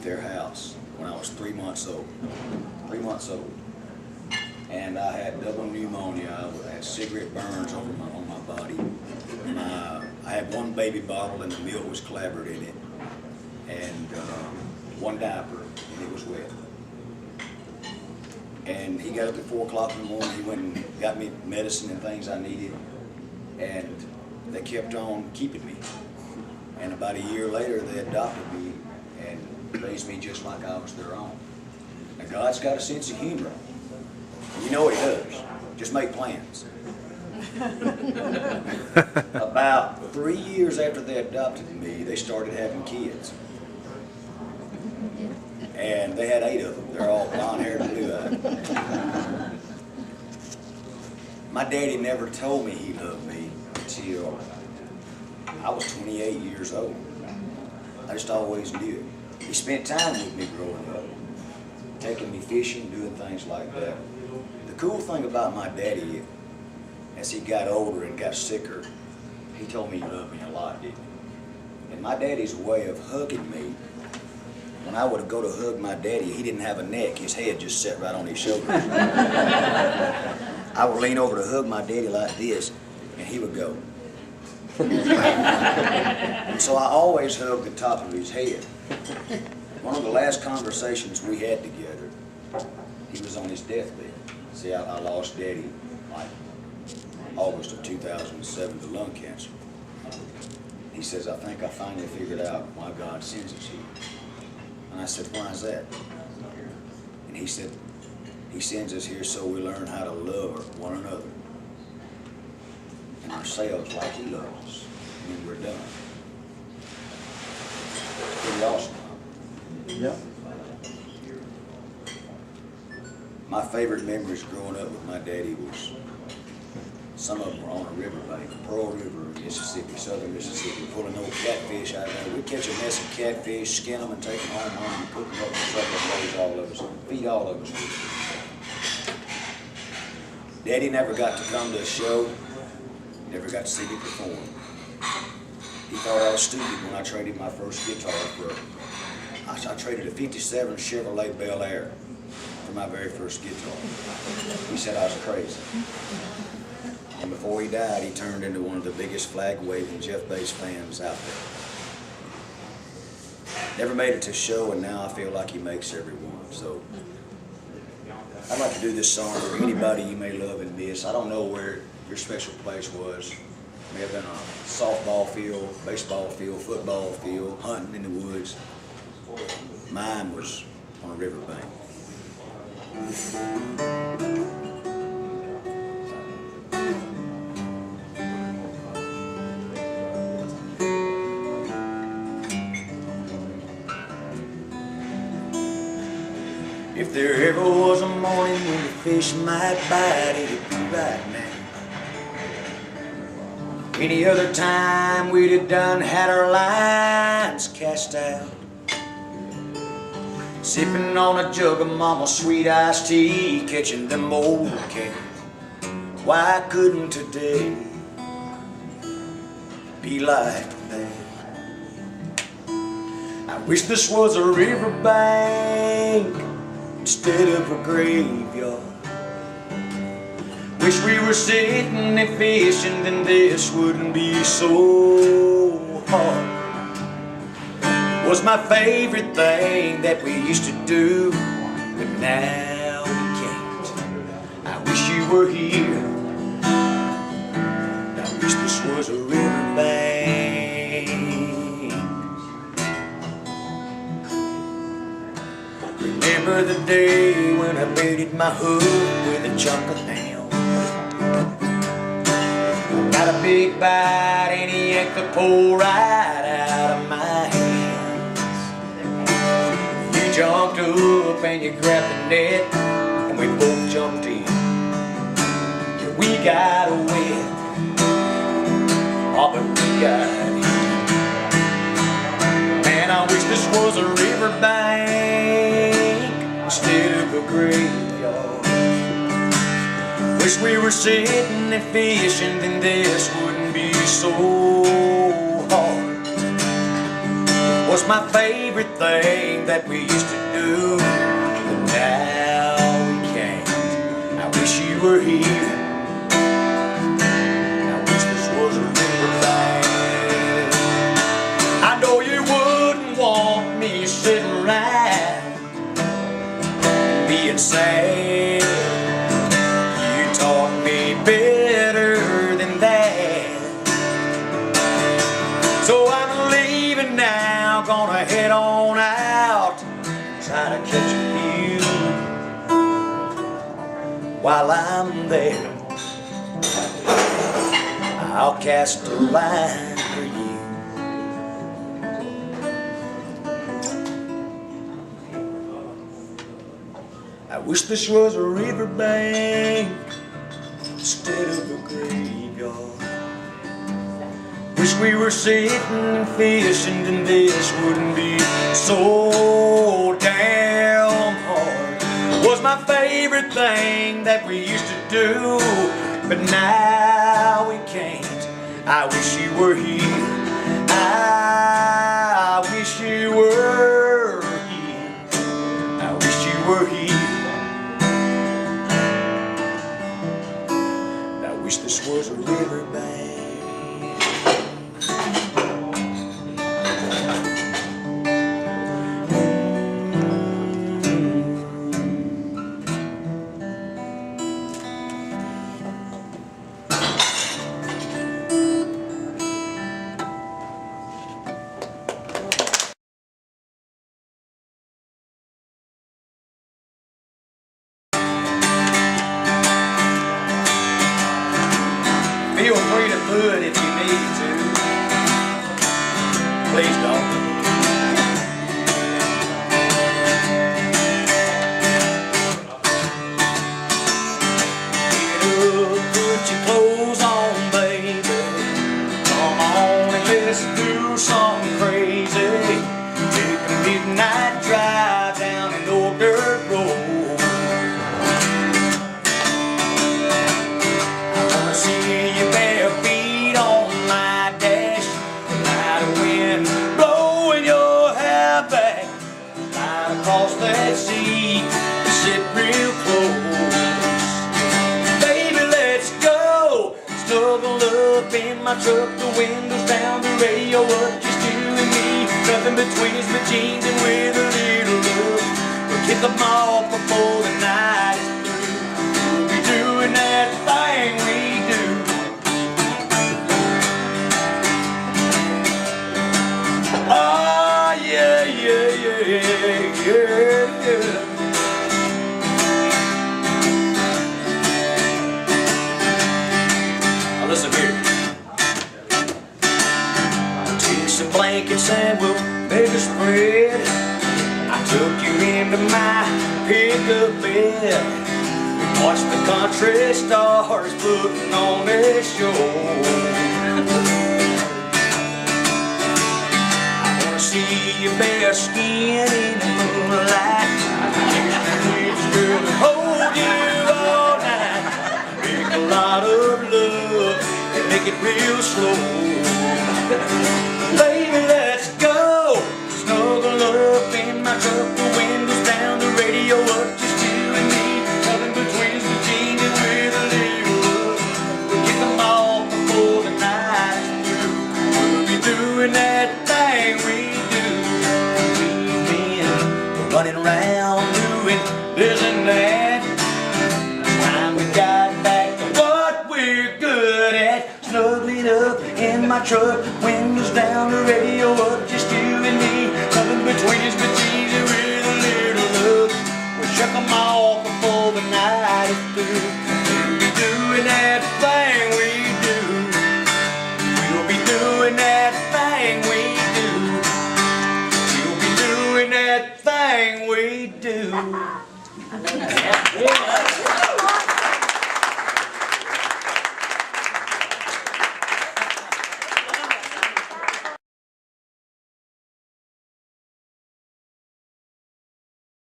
their house when I was 3 months old. 3 months old. And I had double pneumonia. I had cigarette burns on my body. And I had one baby bottle and the milk was clabbered in it. And one diaper, and it was wet. And he got up at 4 o'clock in the morning. He went and got me medicine and things I needed. And they kept on keeping me. And about a year later, they adopted me and raised me just like I was their own. Now, God's got a sense of humor. You know He does. Just make plans. About 3 years after they adopted me, they started having kids. And they had 8 of them. They're all blonde-haired and blue-eyed. My daddy never told me he loved me until I was 28 years old. I just always knew it. He spent time with me growing up, taking me fishing, doing things like that. The cool thing about my daddy, as he got older and got sicker, he told me he loved me a lot, didn't he? And my daddy's way of hugging me, when I would go to hug my daddy, he didn't have a neck. His head just sat right on his shoulders. I would lean over to hug my daddy like this, and he would go. And so I always hugged the top of his head. One of the last conversations we had together, he was on his deathbed. See, I lost Daddy like August of 2007 to lung cancer. He says, I think I finally figured out why God sends us here. And I said, why is that? And he said, He sends us here so we learn how to love one another and ourselves like He loves us. And then we're done. Pretty awesome, huh? Yeah. My favorite memories growing up with my daddy was, some of them were on a riverbank, Pearl River, Mississippi, southern Mississippi, pulling old catfish out of there. We'd catch a mess of catfish, skin them, and take them home and cook them up in trouble days, all of us, feed all of us. Daddy never got to come to a show, never got to see me perform. He thought I was stupid when I traded my first guitar for, I traded a 57 Chevrolet Bel Air for my very first guitar. He said I was crazy. And before he died, he turned into one of the biggest flag-waving Jeff Bass fans out there. Never made it to a show, and now I feel like he makes every one. So I'd like to do this song for anybody you may love and miss. I don't know where your special place was. It may have been a softball field, baseball field, football field, hunting in the woods. Mine was on a riverbank. If there ever was a morning when the fish might bite, it'd be right now. Any other time we'd have done had our lines cast out, sipping on a jug of Mama's sweet iced tea, catching them old cats. Why couldn't today be like that? I wish this was a riverbank instead of a graveyard. Wish we were sitting and fishing, then this wouldn't be so hard. Was my favorite thing that we used to do, but now we can't. I wish you were here. I wish this was a riverbank. Remember the day when I baited my hook with a chunk of ham. Got a big bite and he yanked the pole right out of my hands. You jumped up and you grabbed the net and we both jumped in. Yeah, we got wet, oh, but we got hit. Man, I wish this was a riverbank instead of a graveyard. Wish we were sitting and fishing, then this wouldn't be so hard. Was my favorite thing that we used to do, but now we can't. I wish you were here. I wish this was a real thing. I know you wouldn't want me sitting around being sad. You taught me better than that. So I'm leaving now, gonna head on out, try to catch a few while I'm there. I'll cast a line for you. I wish this was a riverbank instead of a graveyard. Wish we were sitting and fishing and this wouldn't be so damn hard. It was my favorite thing that we used to do, but now we can't. I wish you were here. I wish you were here. I wish you were here. I wish this was a riverbank. Feel free to put if you need to. Please don't. Get up, put your clothes on, baby. Come on and let's do something crazy. Take a midnight drive down an old dirt road. Across that sea, sit real close. Baby, let's go. Snuggle up in my truck, the windows down, the radio up, just you and me. Nothing between us but jeans and with a little love. We'll kick them off before the night is through. We'll be doing that thing we do. Oh, yeah, yeah, yeah, yeah. Now listen here. Take some blankets and we'll make a spread. I took you into my pickup bed. We watched the country stars putting on their show. See your bare skin in the moonlight. Girl, hold you all night. Make a lot of love and make it real slow. Baby, let's go. Snuggle up in my truck, the windows down, the radio up, just you and me. Nothing between us but jeans and with a little love. We'll get them all before the night is through. We'll be doing that thing we running around doing this and that. Time we got back to what we're good at. Snuggling up in my truck, windows down, the radio up, just you and me. Nothing between us but jeans and with a little love. We'll shut them off before the night is through. We'll be doing that thing we do. We'll be doing that thing we do. We'll be doing that thing we do.